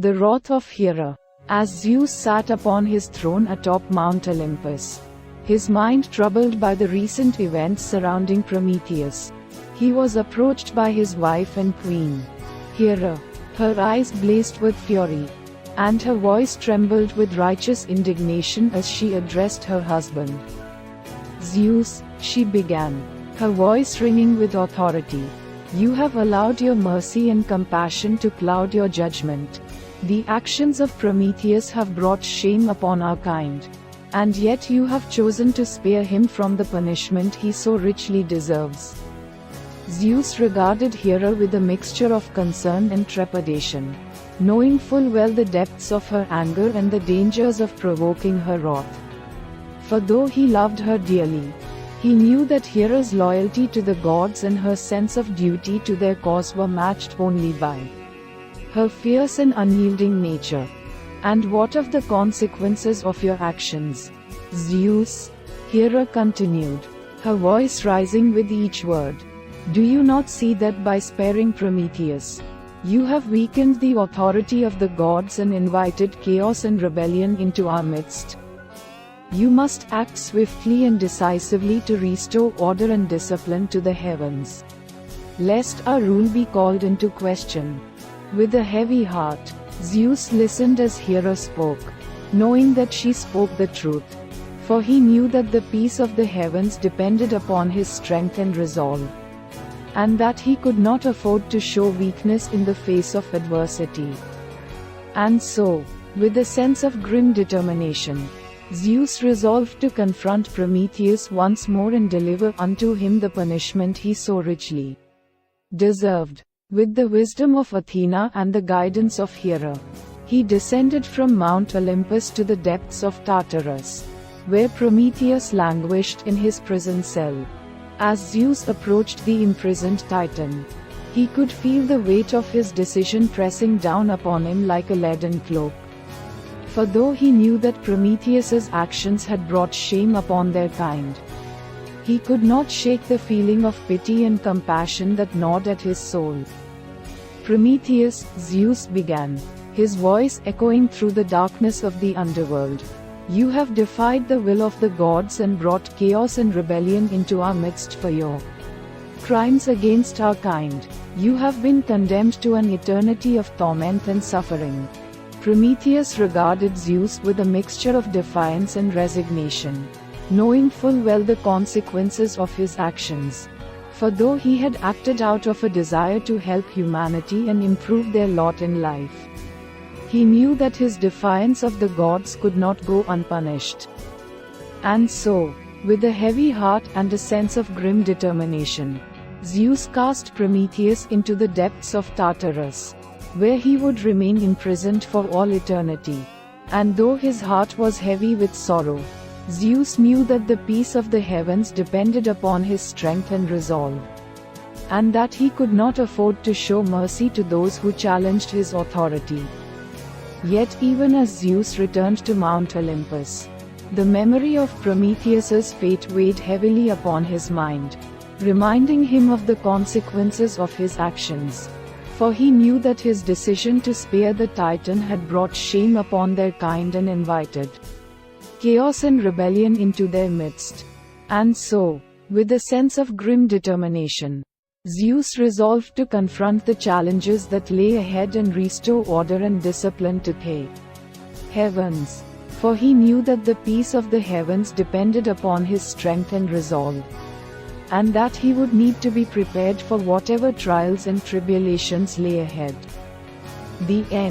The wrath of Hera. As Zeus sat upon his throne atop Mount Olympus, his mind troubled by the recent events surrounding Prometheus, he was approached by his wife and queen, Hera. Her eyes blazed with fury, and her voice trembled with righteous indignation as she addressed her husband. "Zeus," she began, her voice ringing with authority, "you have allowed your mercy and compassion to cloud your judgment. The actions of Prometheus have brought shame upon our kind, and yet you have chosen to spare him from the punishment he so richly deserves." Zeus regarded Hera with a mixture of concern and trepidation, knowing full well the depths of her anger and the dangers of provoking her wrath. For though he loved her dearly, he knew that Hera's loyalty to the gods and her sense of duty to their cause were matched only by her fierce and unyielding nature. "And what of the consequences of your actions, Zeus?" Hera continued, her voice rising with each word. "Do you not see that by sparing Prometheus, you have weakened the authority of the gods and invited chaos and rebellion into our midst? You must act swiftly and decisively to restore order and discipline to the heavens, lest our rule be called into question." With a heavy heart, Zeus listened as Hera spoke, knowing that she spoke the truth, for he knew that the peace of the heavens depended upon his strength and resolve, and that he could not afford to show weakness in the face of adversity. And so, with a sense of grim determination, Zeus resolved to confront Prometheus once more and deliver unto him the punishment he so richly deserved. With the wisdom of Athena and the guidance of Hera, he descended from Mount Olympus to the depths of Tartarus, where Prometheus languished in his prison cell. As Zeus approached the imprisoned Titan, he could feel the weight of his decision pressing down upon him like a leaden cloak. For though he knew that Prometheus's actions had brought shame upon their kind, he could not shake the feeling of pity and compassion that gnawed at his soul. "Prometheus," Zeus began, his voice echoing through the darkness of the underworld, "you have defied the will of the gods and brought chaos and rebellion into our midst for your crimes against our kind. You have been condemned to an eternity of torment and suffering." Prometheus regarded Zeus with a mixture of defiance and resignation, knowing full well the consequences of his actions. For though he had acted out of a desire to help humanity and improve their lot in life, he knew that his defiance of the gods could not go unpunished. And so, with a heavy heart and a sense of grim determination, Zeus cast Prometheus into the depths of Tartarus, where he would remain imprisoned for all eternity. And though his heart was heavy with sorrow, Zeus knew that the peace of the heavens depended upon his strength and resolve, and that he could not afford to show mercy to those who challenged his authority. Yet even as Zeus returned to Mount Olympus, the memory of Prometheus's fate weighed heavily upon his mind, reminding him of the consequences of his actions. For he knew that his decision to spare the Titan had brought shame upon their kind and invited chaos and rebellion into their midst. And so, with a sense of grim determination, Zeus resolved to confront the challenges that lay ahead and restore order and discipline to the heavens. For he knew that the peace of the heavens depended upon his strength and resolve, and that he would need to be prepared for whatever trials and tribulations lay ahead. The end.